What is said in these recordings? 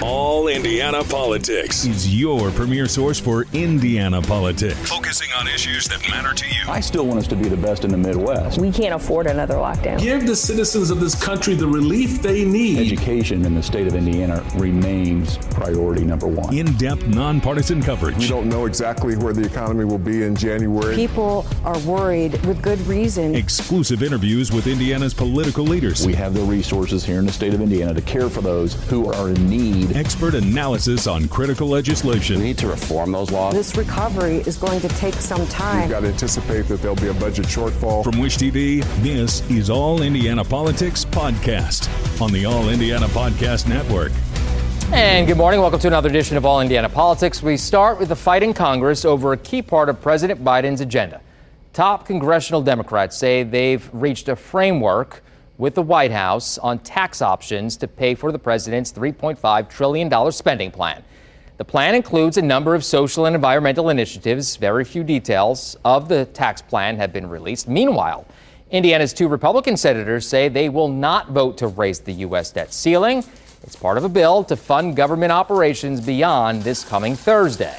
All Indiana Politics is your premier source for Indiana politics, focusing on issues that matter to you. I still want us to be the best in the Midwest. We can't afford another lockdown. Give the citizens of this country the relief they need. Education in the state of Indiana remains priority number one. In-depth, nonpartisan coverage. We don't know exactly where the economy will be in January. People are worried with good reason. Exclusive interviews with Indiana's political leaders. We have the resources here in the state of Indiana to care for those who are in need. Expert analysis on critical legislation. We need to reform those laws. This recovery is going to take some time. We've got to anticipate that there'll be a budget shortfall. From Wish TV, this is All Indiana Politics Podcast on the All Indiana Podcast Network. And good morning. Welcome to another edition of All Indiana Politics. We start with the fight in Congress over a key part of President Biden's agenda. Top congressional Democrats say they've reached a framework with the White House on tax options to pay for the president's $3.5 trillion spending plan. The plan includes a number of social and environmental initiatives. Very few details of the tax plan have been released. Meanwhile, Indiana's two Republican senators say they will not vote to raise the U.S. debt ceiling. It's part of a bill to fund government operations beyond this coming Thursday.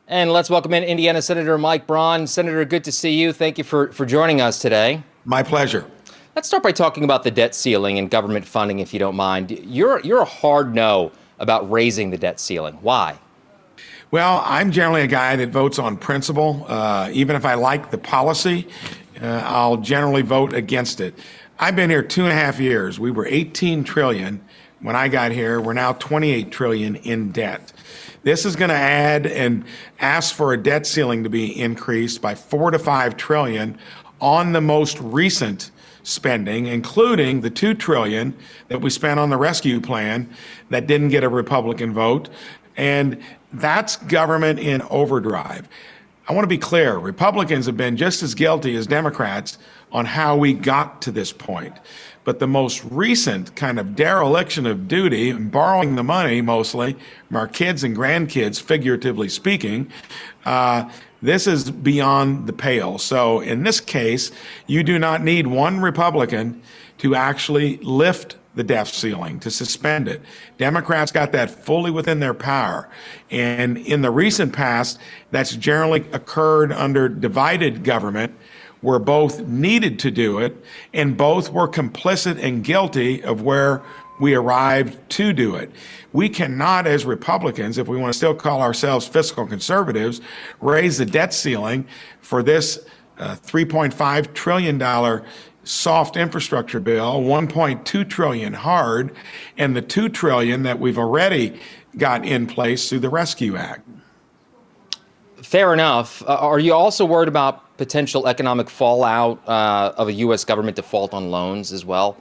And let's welcome in Indiana Senator Mike Braun. Senator, good to see you. Thank you for joining us today. My pleasure. Let's start by talking about the debt ceiling and government funding, if you don't mind. You're a hard no about raising the debt ceiling. Why? Well, I'm generally a guy that votes on principle. Even if I like the policy, I'll generally vote against it. I've been here 2.5 years. We were 18 trillion when I got here. We're now 28 trillion in debt. This is going to add and ask for a debt ceiling to be increased by 4 to 5 trillion on the most recent spending, including the $2 trillion that we spent on the rescue plan that didn't get a Republican vote. And that's government in overdrive. I want to be clear, Republicans have been just as guilty as Democrats on how we got to this point. But the most recent kind of dereliction of duty and borrowing the money mostly from our kids and grandkids, figuratively speaking, this is beyond the pale. So in this case, you do not need one Republican to actually lift the debt ceiling, to suspend it. Democrats got that fully within their power. And in the recent past, that's generally occurred under divided government, where both needed to do it and both were complicit and guilty of where we arrived to do it. We cannot, as Republicans, if we want to still call ourselves fiscal conservatives, raise the debt ceiling for this $3.5 trillion soft infrastructure bill, $1.2 trillion hard, and the $2 trillion that we've already got in place through the Rescue Act. Fair enough. Are you also worried about potential economic fallout of a U.S. government default on loans as well?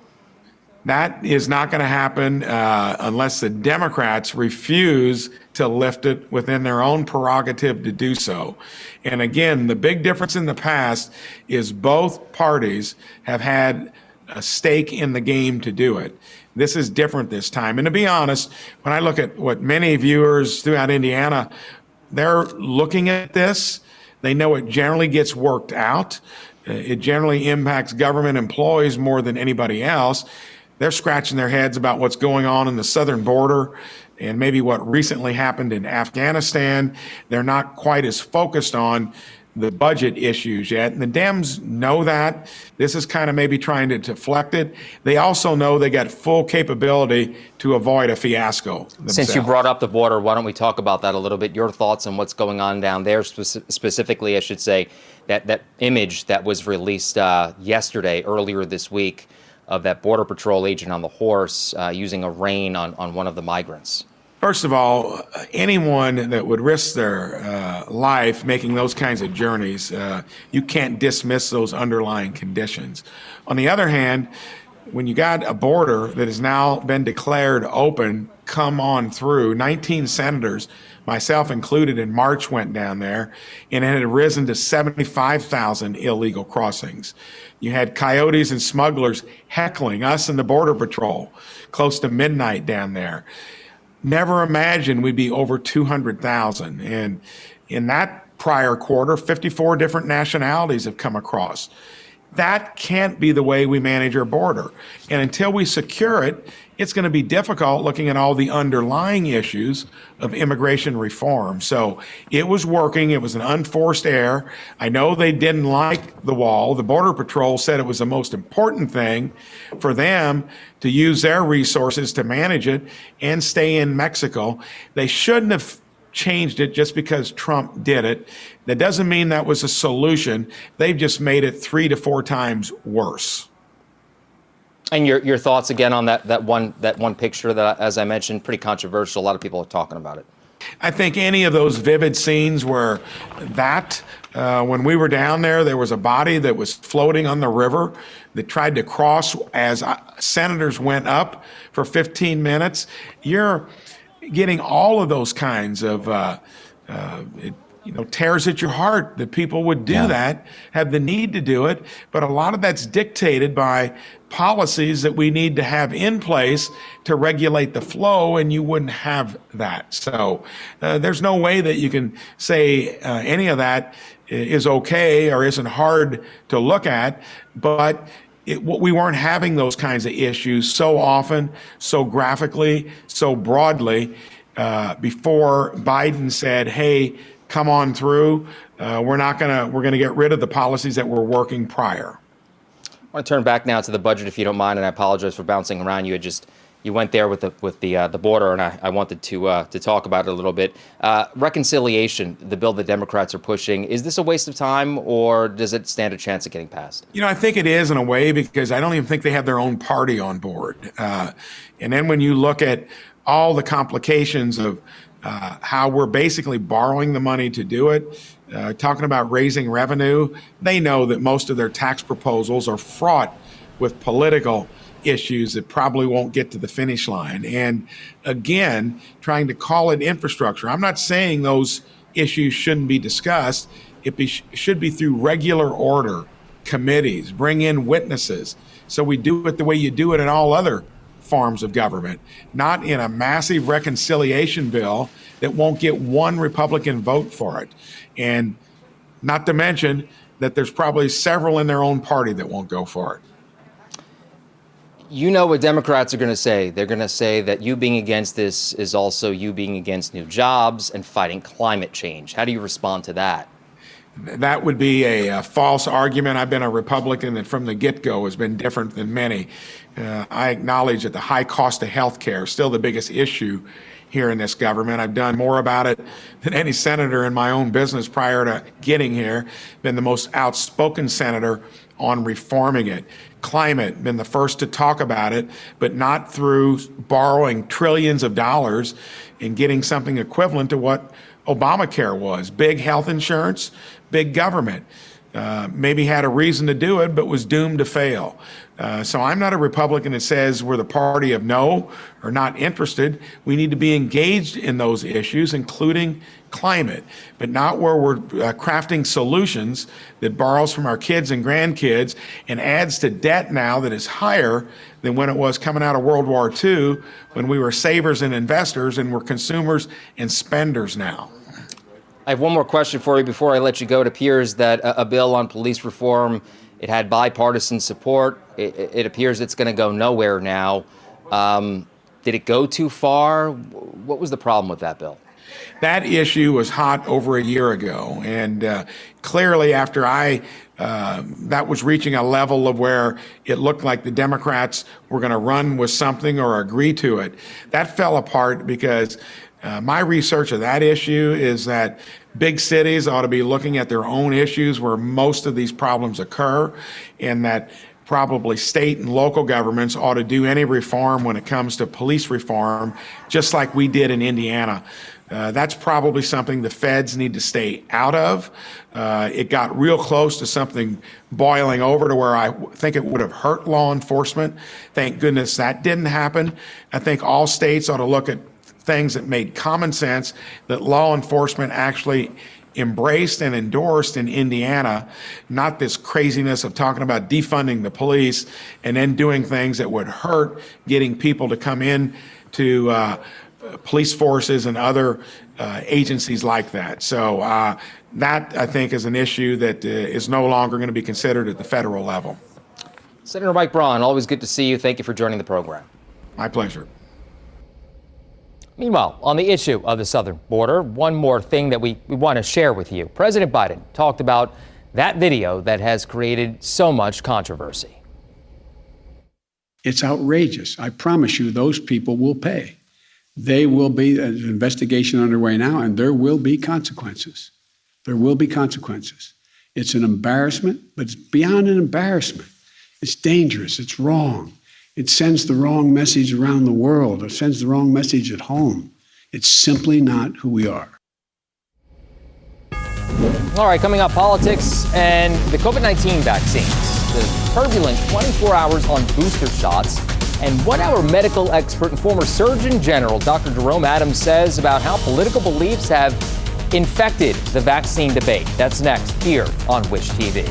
That is not going to happen unless the Democrats refuse to lift it within their own prerogative to do so. And again, the big difference in the past is both parties have had a stake in the game to do it. This is different this time. And to be honest, when I look at what many viewers throughout Indiana, they're looking at this, they know it generally gets worked out. It generally impacts government employees more than anybody else. They're scratching their heads about what's going on in the southern border and maybe what recently happened in Afghanistan. They're not quite as focused on the budget issues yet. And the Dems know that. This is kind of maybe trying to deflect it. They also know they got full capability to avoid a fiasco themselves. Since you brought up the border, why don't we talk about that a little bit? Your thoughts on what's going on down there, specifically, I should say, that image that was released yesterday, earlier this week, of that Border Patrol agent on the horse using a rein on one of the migrants. First of all, anyone that would risk their life making those kinds of journeys, you can't dismiss those underlying conditions. On the other hand, when you got a border that has now been declared open, come on through, 19 senators, myself included, in March went down there, and it had risen to 75,000 illegal crossings. You had coyotes and smugglers heckling us and the Border Patrol close to midnight down there. Never imagined we'd be over 200,000. And in that prior quarter, 54 different nationalities have come across. That can't be the way we manage our border. And until we secure it, it's going to be difficult looking at all the underlying issues of immigration reform. So it was working. It was an unforced error. I know they didn't like the wall. The Border Patrol said it was the most important thing for them to use their resources to manage it and stay in Mexico. They shouldn't have changed it just because Trump did it. That doesn't mean that was a solution. They've just made it 3 to 4 times worse. And your thoughts again on that one picture that, as I mentioned, pretty controversial. A lot of people are talking about it. I think any of those vivid scenes where when we were down there was a body that was floating on the river that tried to cross as senators went up for 15 minutes. You're getting all of those kinds of tears at your heart that people would do that, have the need to do it. But a lot of that's dictated by policies that we need to have in place to regulate the flow, and you wouldn't have that. So there's no way that you can say any of that is okay or isn't hard to look at, but we weren't having those kinds of issues so often, so graphically, so broadly before Biden said, hey, come on through. We're going to get rid of the policies that were working prior. I want to turn back now to the budget, if you don't mind, and I apologize for bouncing around. You went there with the border, and I wanted to talk about it a little bit. Reconciliation, the bill the Democrats are pushing, is this a waste of time, or does it stand a chance of getting passed? I think it is in a way, because I don't even think they have their own party on board. And then when you look at all the complications of how we're basically borrowing the money to do it, talking about raising revenue, they know that most of their tax proposals are fraught with political issues that probably won't get to the finish line. And again, trying to call it infrastructure. I'm not saying those issues shouldn't be discussed. It should be through regular order, committees, bring in witnesses. So we do it the way you do it in all other forms of government, not in a massive reconciliation bill that won't get one Republican vote for it. And not to mention that there's probably several in their own party that won't go for it. You know what Democrats are going to say. They're going to say that you being against this is also you being against new jobs and fighting climate change. How do you respond to that? That would be a false argument. I've been a Republican that from the get-go has been different than many. I acknowledge that the high cost of health care is still the biggest issue here in this government. I've done more about it than any senator in my own business prior to getting here. Been the most outspoken senator on reforming it. Climate, been the first to talk about it, but not through borrowing trillions of dollars and getting something equivalent to what Obamacare was. Big health insurance, big government. Maybe had a reason to do it, but was doomed to fail. So I'm not a Republican that says we're the party of no or not interested. We need to be engaged in those issues, including climate, but not where we're crafting solutions that borrows from our kids and grandkids and adds to debt now that is higher than when it was coming out of World War II, when we were savers and investors and we're consumers and spenders now. I have one more question for you before I let you go. It appears that a bill on police reform, it had bipartisan support. It appears it's going to go nowhere now. Did it go too far? What was the problem with that bill? That issue was hot over a year ago. And clearly after that was reaching a level of where it looked like the Democrats were going to run with something or agree to it. That fell apart because my research of that issue is that big cities ought to be looking at their own issues where most of these problems occur, and that probably state and local governments ought to do any reform when it comes to police reform, just like we did in Indiana. That's probably something the feds need to stay out of. It got real close to something boiling over to where I think it would have hurt law enforcement. Thank goodness that didn't happen. I think all states ought to look at things that made common sense, that law enforcement actually embraced and endorsed in Indiana, not this craziness of talking about defunding the police and then doing things that would hurt getting people to come in to police forces and other agencies like that. So that, I think, is an issue that is no longer going to be considered at the federal level. Senator Mike Braun, always good to see you. Thank you for joining the program. My pleasure. Meanwhile, on the issue of the southern border, one more thing that we want to share with you. President Biden talked about that video that has created so much controversy. It's outrageous. I promise you those people will pay. They will be, an investigation underway now, and there will be consequences. There will be consequences. It's an embarrassment, but it's beyond an embarrassment. It's dangerous. It's wrong. It sends the wrong message around the world. It sends the wrong message at home. It's simply not who we are. All right, coming up, politics and the COVID-19 vaccines. The turbulent 24 hours on booster shots and what our medical expert and former Surgeon General, Dr. Jerome Adams, says about how political beliefs have infected the vaccine debate. That's next here on Wish TV.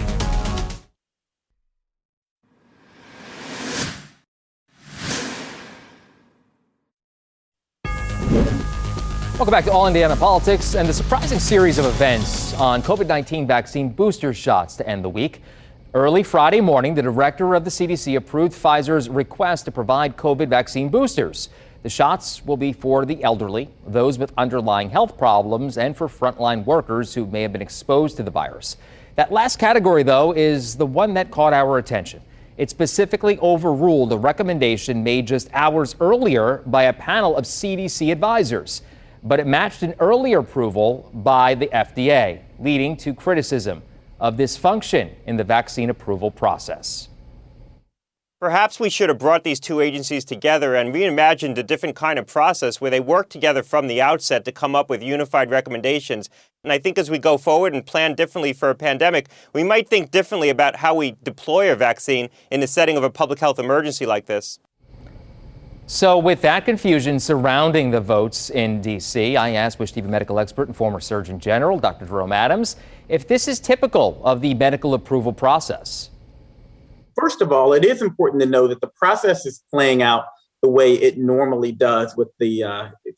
Welcome back to All Indiana Politics and the surprising series of events on COVID-19 vaccine booster shots to end the week. Early Friday morning, the director of the CDC approved Pfizer's request to provide COVID vaccine boosters. The shots will be for the elderly, those with underlying health problems, and for frontline workers who may have been exposed to the virus. That last category, though, is the one that caught our attention. It specifically overruled a recommendation made just hours earlier by a panel of CDC advisors. But it matched an earlier approval by the FDA, leading to criticism of dysfunction in the vaccine approval process. Perhaps we should have brought these two agencies together and reimagined a different kind of process where they work together from the outset to come up with unified recommendations. And I think as we go forward and plan differently for a pandemic, we might think differently about how we deploy a vaccine in the setting of a public health emergency like this. So with that confusion surrounding the votes in D.C., I asked Wish TV medical expert and former Surgeon General, Dr. Jerome Adams, if this is typical of the medical approval process. First of all, it is important to know that the process is playing out the way it normally does with the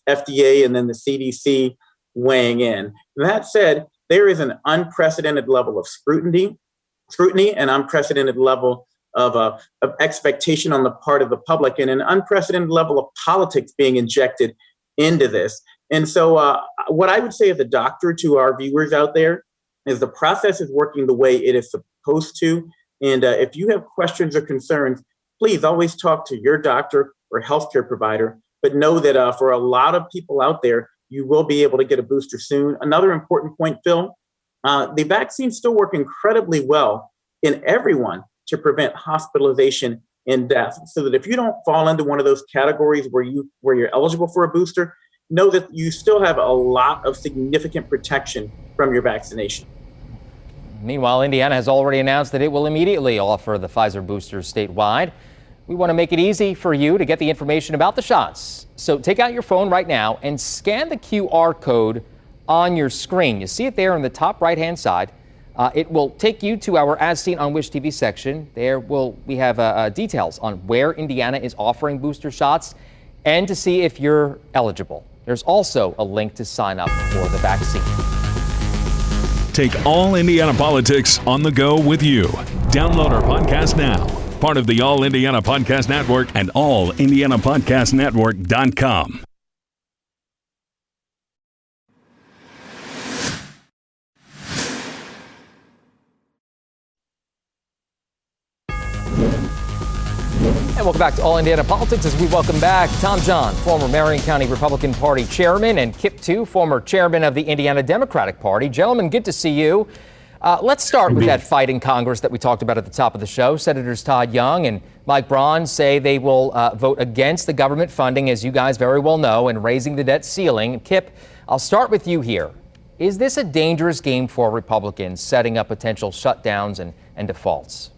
FDA and then the CDC weighing in. That said, there is an unprecedented level of scrutiny and unprecedented level of expectation on the part of the public and an unprecedented level of politics being injected into this. And so what I would say as a doctor to our viewers out there is the process is working the way it is supposed to. And if you have questions or concerns, please always talk to your doctor or healthcare provider. But know that for a lot of people out there, you will be able to get a booster soon. Another important point, Phil, the vaccines still work incredibly well in everyone to prevent hospitalization and death. So that if you don't fall into one of those categories where you're eligible for a booster, know that you still have a lot of significant protection from your vaccination. Meanwhile, Indiana has already announced that it will immediately offer the Pfizer boosters statewide. We want to make it easy for you to get the information about the shots. So take out your phone right now and scan the QR code on your screen. You see it there on the top right-hand side. It will take you to our As Seen on Wish TV section. There we have details on where Indiana is offering booster shots and to see if you're eligible. There's also a link to sign up for the vaccine. Take All Indiana Politics on the go with you. Download our podcast now. Part of the All Indiana Podcast Network and allindianapodcastnetwork.com. And welcome back to All Indiana Politics as we welcome back Tom John, former Marion County Republican Party chairman, and Kip Tu, former chairman of the Indiana Democratic Party. Gentlemen, good to see you. Let's start with that fight in Congress that we talked about at the top of the show. Senators Todd Young and Mike Braun say they will vote against the government funding, as you guys very well know, and raising the debt ceiling. Kip, I'll start with you here. Is this a dangerous game for Republicans, setting up potential shutdowns and defaults?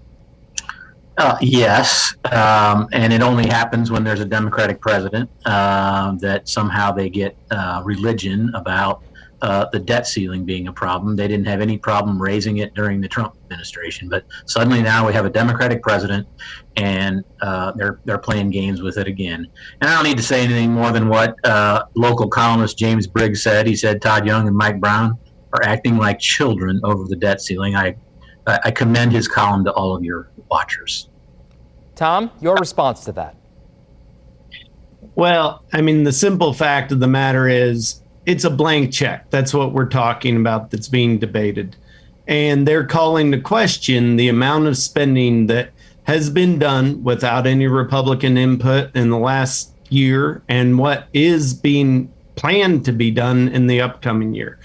Yes, and it only happens when there's a Democratic president that somehow they get religion about the debt ceiling being a problem. They didn't have any problem raising it during the Trump administration, but suddenly now we have a Democratic president, and they're playing games with it again. And I don't need to say anything more than what local columnist James Briggs said. He said Todd Young and Mike Braun are acting like children over the debt ceiling. I commend his column to all of your watchers. Tom, your response to that? Well, I mean, the simple fact of the matter is it's a blank check. That's what we're talking about that's being debated. And they're calling to question the amount of spending that has been done without any Republican input in the last year and what is being planned to be done in the upcoming year.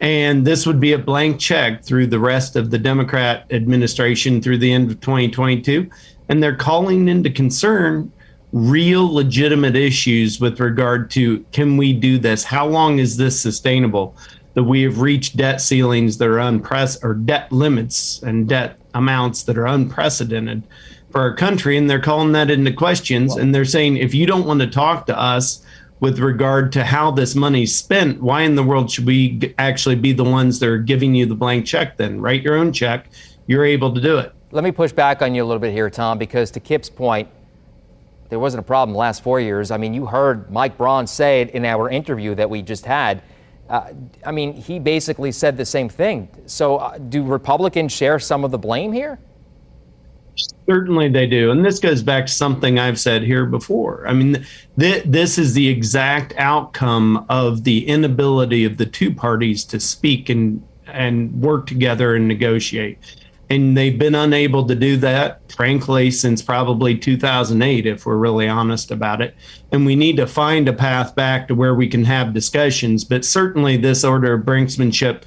And this would be a blank check through the rest of the Democrat administration through the end of 2022. And they're calling into concern real legitimate issues with regard to, can we do this? How long is this sustainable? That we have reached debt ceilings that are or debt limits and debt amounts that are unprecedented for our country. And they're calling that into questions. And they're saying, if you don't want to talk to us with regard to how this money's spent, why in the world should we actually be the ones that are giving you the blank check then? Write your own check. You're able to do it. Let me push back on you a little bit here, Tom, because to Kip's point, there wasn't a problem the last 4 years. I mean, you heard Mike Braun say it in our interview that we just had. I mean, he basically said the same thing. So do Republicans share some of the blame here? Certainly they do. And this goes back to something I've said here before. I mean, this is the exact outcome of the inability of the two parties to speak and work together and negotiate. And they've been unable to do that, frankly, since probably 2008, if we're really honest about it. And we need to find a path back to where we can have discussions. But certainly this order of brinksmanship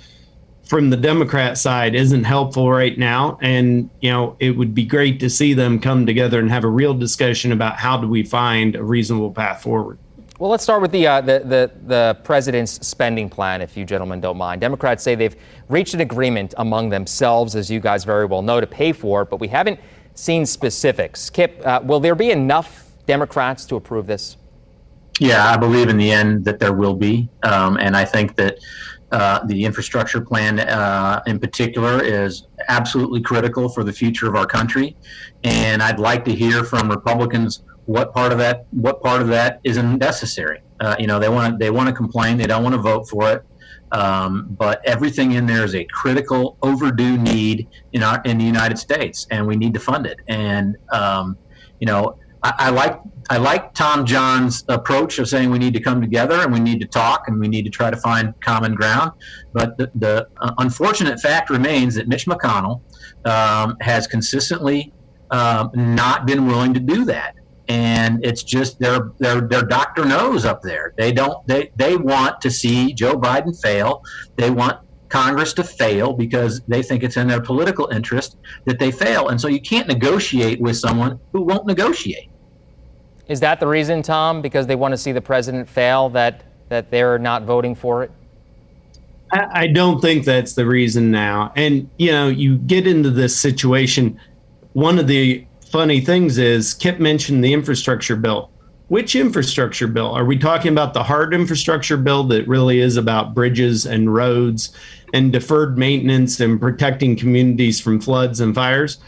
from the Democrat side isn't helpful right now. And, you know, it would be great to see them come together and have a real discussion about how do we find a reasonable path forward. Well, let's start with the president's spending plan, if you gentlemen don't mind. Democrats say they've reached an agreement among themselves, as you guys very well know, to pay for it, but we haven't seen specifics. Kip, will there be enough Democrats to approve this? Yeah, I believe in the end that there will be. And I think that the infrastructure plan in particular is absolutely critical for the future of our country. And I'd like to hear from Republicans what part of that isn't necessary. You know, they want to complain, they don't want to vote for it, but everything in there is a critical, overdue need in the United States, and we need to fund it. And you know, I like Tom John's approach of saying we need to come together and we need to talk and we need to try to find common ground. But the unfortunate fact remains that Mitch McConnell has consistently not been willing to do that. And it's just their Dr. Nose up there. They want to see Joe Biden fail. They want Congress to fail because they think it's in their political interest that they fail. And so you can't negotiate with someone who won't negotiate. Is that the reason, Tom, because they want to see the president fail, that they're not voting for it? I don't think that's the reason now. And, you know, you get into this situation. One of the funny things is Kip mentioned the infrastructure bill. Which infrastructure bill? Are we talking about the hard infrastructure bill that really is about bridges and roads and deferred maintenance and protecting communities from floods and fires?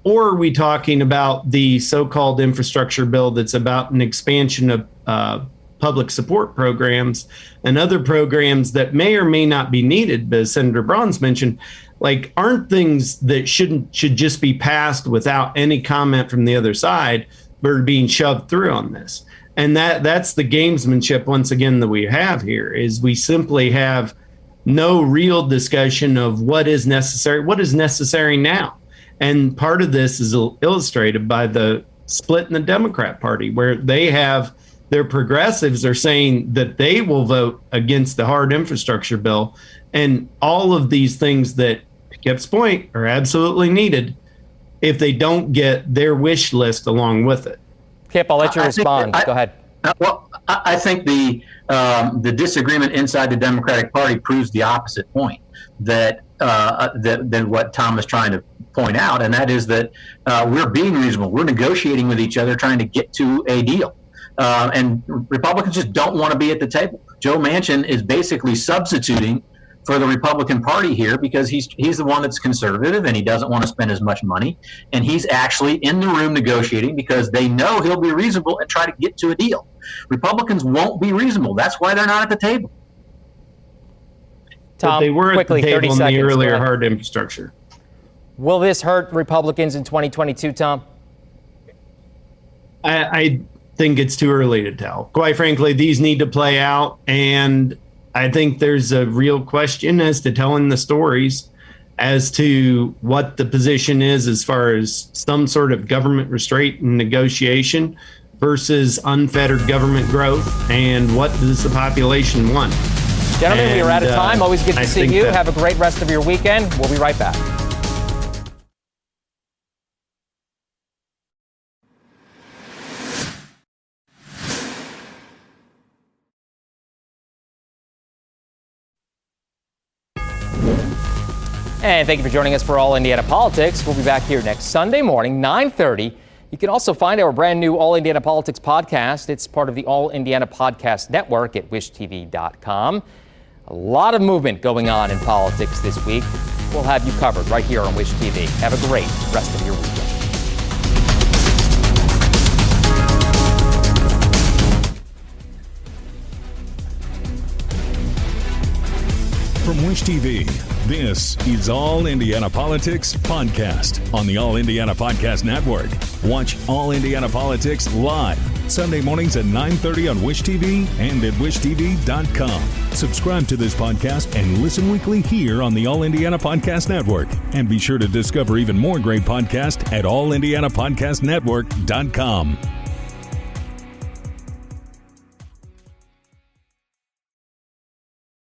Or are we talking about the so-called infrastructure bill that's about an expansion of public support programs and other programs that may or may not be needed, but as Senator Braun's mentioned, like, aren't things that should just be passed without any comment from the other side, but are being shoved through on this. And that's the gamesmanship, once again, that we have here, is we simply have no real discussion of what is necessary now. And part of this is illustrated by the split in the Democrat Party, where they have their progressives are saying that they will vote against the hard infrastructure bill. And all of these things that, to Kip's point, are absolutely needed if they don't get their wish list along with it. Kip, I'll let you respond. Go ahead. Well, I think the disagreement inside the Democratic Party proves the opposite point than what Tom is trying to point out, and that is that we're being reasonable. We're negotiating with each other, trying to get to a deal. And Republicans just don't want to be at the table. Joe Manchin is basically substituting for the Republican Party here because he's the one that's conservative and he doesn't want to spend as much money. And he's actually in the room negotiating because they know he'll be reasonable and try to get to a deal. Republicans won't be reasonable. That's why they're not at the table. Tom, but they were quickly, at the table in the earlier hard infrastructure. Will this hurt Republicans in 2022, Tom? I think it's too early to tell. Quite frankly, these need to play out, and I think there's a real question as to telling the stories as to what the position is as far as some sort of government restraint and negotiation versus unfettered government growth, and what does the population want. Gentlemen, we are out of time. Always good to see you. Have a great rest of your weekend. We'll be right back. And thank you for joining us for All Indiana Politics. We'll be back here next Sunday morning, 9:30. You can also find our brand new All Indiana Politics podcast. It's part of the All Indiana Podcast Network at wishtv.com. A lot of movement going on in politics this week. We'll have you covered right here on Wish TV. Have a great rest of your weekend. From Wish TV, this is All Indiana Politics Podcast on the All Indiana Podcast Network. Watch All Indiana Politics live Sunday mornings at 9:30 on Wish TV and at wishtv.com. Subscribe to this podcast and listen weekly here on the All Indiana Podcast Network. And be sure to discover even more great podcasts at allindianapodcastnetwork.com.